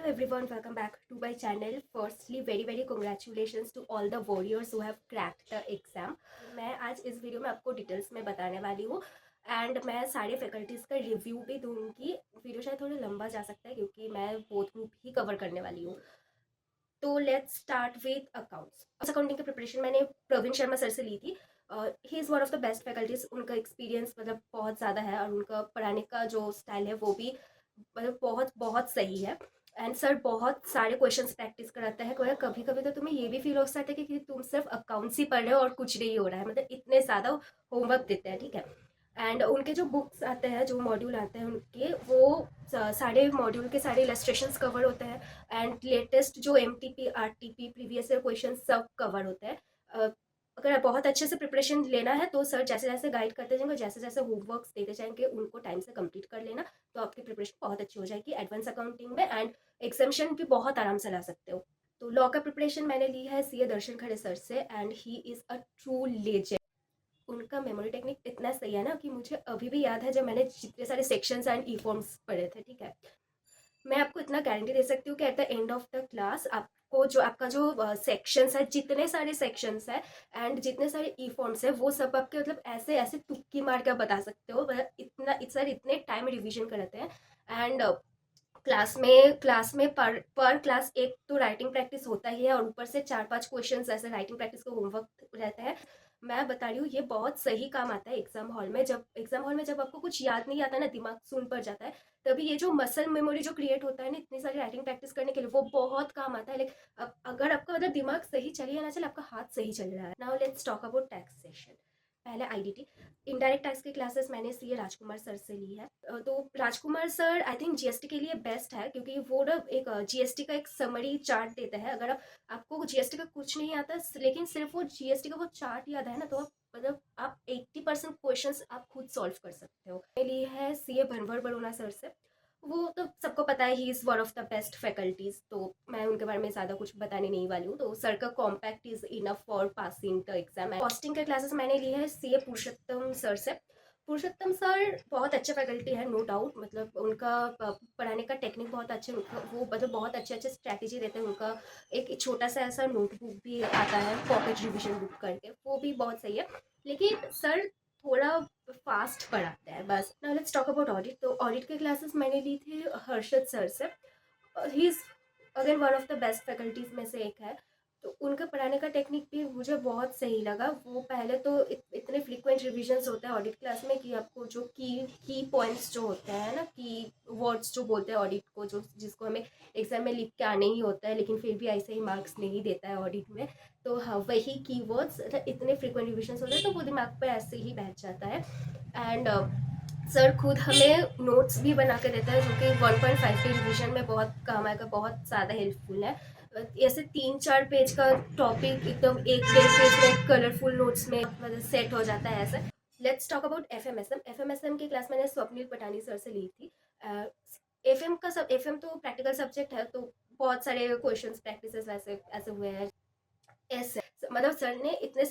everyone, welcome back to my channel. Firstly, very congratulations to all the warriors who have cracked the exam. मैं आज इस video में आपको details में बताने वाली हूँ एंड मैं सारे फैकल्टीज़ का रिव्यू भी दूंगी। वीडियो शायद थोड़ा लंबा जा सकता है क्योंकि मैं बोथ ग्रुप ही कवर करने वाली हूँ। तो let's start with accounts. Accounting की प्रिपरेशन मैंने प्रवीण शर्मा सर से ली थी। He is one of the best faculties. उनका एक्सपीरियंस मतलब बहुत ज़्यादा है और उनका पढ़ाने का जो स्टाइल है वो भी मतलब बहुत बहुत सही है। एंड सर बहुत सारे क्वेश्चंस प्रैक्टिस कराता है। कभी कभी तो तुम्हें ये भी फील हो सकता है कि तुम सिर्फ अकाउंट्स ही पढ़ रहे हो और कुछ नहीं हो रहा है, मतलब इतने ज़्यादा होमवर्क देते हैं, ठीक है। एंड उनके जो बुक्स आते हैं, जो मॉड्यूल आते हैं उनके, वो सारे मॉड्यूल के सारे इलस्ट्रेशंस कवर होते हैं एंड लेटेस्ट जो MTP RTP previous year question सब कवर होते हैं। अगर बहुत अच्छे से प्रिपरेशन लेना है तो सर जैसे जैसे गाइड करते जाएंगे, जैसे जैसे होमवर्क्स देते जाएंगे, उनको टाइम से कंप्लीट कर लेना, तो आपकी प्रिपरेशन बहुत अच्छी हो जाएगी एडवांस अकाउंटिंग में एंड एग्जामिशन भी बहुत आराम से ला सकते हो। तो लॉ का प्रिपरेशन मैंने ली है CA दर्शन खड़े सर से and he is a true legend. उनका मेमोरी टेक्निक इतना सही है ना कि मुझे अभी भी याद है जब मैंने जितने सारे सेक्शंस एंड ई फॉर्म्स पढ़े थे, ठीक है। मैं आपको इतना गारंटी दे सकती हूँ कि at the end of the class आपको जो आपका जो सेक्शंस है, जितने सारे सेक्शंस है एंड जितने सारे ई फॉर्म्स है, वो सब आपके मतलब ऐसे ऐसे तुक्की मार के आप बता सकते हो। मतलब इतना सर इतने टाइम रिविजन कराते हैं एंड क्लास में पर क्लास एक तो राइटिंग प्रैक्टिस होता ही है और ऊपर से 4-5 क्वेश्चंस ऐसे राइटिंग प्रैक्टिस का होमवर्क रहता है। मैं बता रही हूँ ये बहुत सही काम आता है एग्जाम हॉल में। जब आपको कुछ याद नहीं आता ना, दिमाग सुन पड़ जाता है, तभी ये जो मसल मेमोरी जो क्रिएट होता है ना इतनी सारी राइटिंग प्रैक्टिस करने के लिए, वो बहुत काम आता है। लेकिन अगर आपका मतलब दिमाग सही चले या ना चले, आपका हाथ सही चल रहा है। Now let's talk about taxation. पहले IDT इनडायरेक्ट टैक्स की क्लासेस मैंने CA राजकुमार सर से ली है। तो राजकुमार सर आई थिंक GST के लिए बेस्ट है क्योंकि वो ना एक GST का एक समरी चार्ट देता है। अगर आपको GST का कुछ नहीं आता लेकिन सिर्फ वो GST का वो चार्ट याद है ना, तो आप मतलब आप 80% क्वेश्चंस आप खुद सॉल्व कर सकते हो। ली है CA भनवर बरोना सर से। वो तो सबको पता है, he is one of the best faculties, तो मैं उनके बारे में ज़्यादा कुछ बताने नहीं वाली हूँ। तो सर का compact is enough for passing the exam. Costing के क्लासेस मैंने ली है CA पुरुषोत्तम सर से। पुरुषोत्तम सर बहुत अच्छे फैकल्टी है, नो डाउट। मतलब उनका पढ़ाने का टेक्निक बहुत अच्छे, वो मतलब बहुत अच्छे अच्छे स्ट्रैटेजी देते हैं। उनका एक छोटा सा ऐसा नोटबुक भी आता है, पॉकेट रिविजन बुक करके, वो भी बहुत सही है। लेकिन सर थोड़ा फास्ट पढ़ाते हैं बस। Now let's talk about audit. तो ऑडिट के क्लासेस मैंने ली थी हर्षद सर से। He is again one of the best faculties में से एक है। तो उनका पढ़ाने का टेक्निक भी मुझे बहुत सही लगा। वो पहले तो इतने फ्रीक्वेंट रिविजन्स होते हैं ऑडिट क्लास में कि आपको जो की पॉइंट्स जो होते हैं ना, की वर्ड्स जो बोलते हैं ऑडिट को, जो जिसको हमें एग्जाम में लिख के आने ही होता है लेकिन फिर भी ऐसे ही मार्क्स नहीं देता है ऑडिट में, तो हाँ वही कीवर्ड्स इतने फ्रीक्वेंट रिविजन्स होते हैं तो वो दिमाग पर ऐसे ही बैठ जाता है। एंड सर खुद हमें नोट्स भी बना के देता है जो कि 1.5 के रिविजन में बहुत काम आएगा, बहुत ज़्यादा हेल्पफुल है। ऐसे 3-4 पेज का टॉपिक एकदम 1-1.5 पेज में कलरफुल नोट्स में मतलब सेट हो जाता है ऐसे। लेट्स टॉक अबाउट FMSM की क्लास मैंने स्वप्निल पटानी सर से ली थी। FM तो प्रैक्टिकल सब्जेक्ट है, तो बहुत सारे क्वेश्चंस प्रैक्टिसेस वैसे ऐसे हुए हैं। ऐसे मतलब सर ने इतने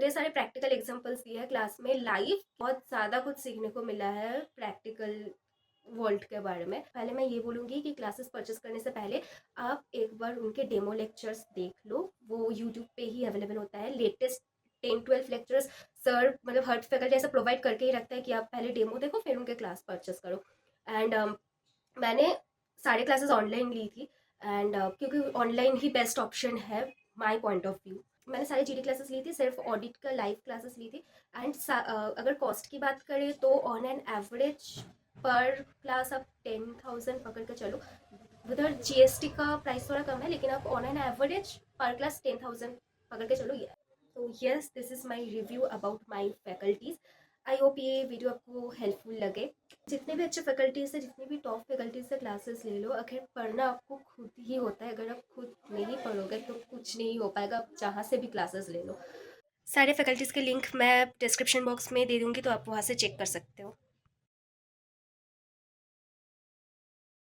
सारे प्रैक्टिकल एग्जांपल्स दिए हैं क्लास में लाइव। बहुत ज़्यादा कुछ सीखने को मिला है प्रैक्टिकल वर्ल्ड के बारे में। पहले मैं ये बोलूँगी कि क्लासेस परचेस करने से पहले आप एक बार उनके डेमो लेक्चर्स देख लो। वो यूट्यूब पे ही अवेलेबल होता है। लेटेस्ट 10-12 लेक्चर्स सर मतलब हर फैकल्टी ऐसा प्रोवाइड करके ही रखता है कि आप पहले डेमो देखो फिर उनके क्लास परचेस करो। एंड मैंने सारे क्लासेस ऑनलाइन ली थी एंड क्योंकि ऑनलाइन ही बेस्ट ऑप्शन है माई पॉइंट ऑफ व्यू। मैंने सारी GD क्लासेस ली थी, सिर्फ ऑडिट का लाइव क्लासेस ली थी। एंड अगर कॉस्ट की बात करें तो ऑन एन एवरेज पर क्लास आप 10,000 पकड़ के चलो। उधर GST का प्राइस थोड़ा कम है लेकिन आप ऑन एन एवरेज पर क्लास 10,000 पकड़ के चलो। तो yes, this is my review about my faculties. I hope ये वीडियो आपको हेल्पफुल लगे। जितने भी अच्छे फैकल्टीज़ है, जितनी भी टॉप फैकल्टीज़ से क्लासेस ले लो। आखिर पढ़ना आपको खुद ही होता है, अगर आप खुद नहीं पढ़ोगे तो कुछ नहीं हो पाएगा, आप जहाँ से भी क्लासेस ले लो। सारे फैकल्टीज़ के लिंक मैं डिस्क्रिप्शन बॉक्स में दे दूँगी, तो आप वहाँ से चेक कर सकते हो।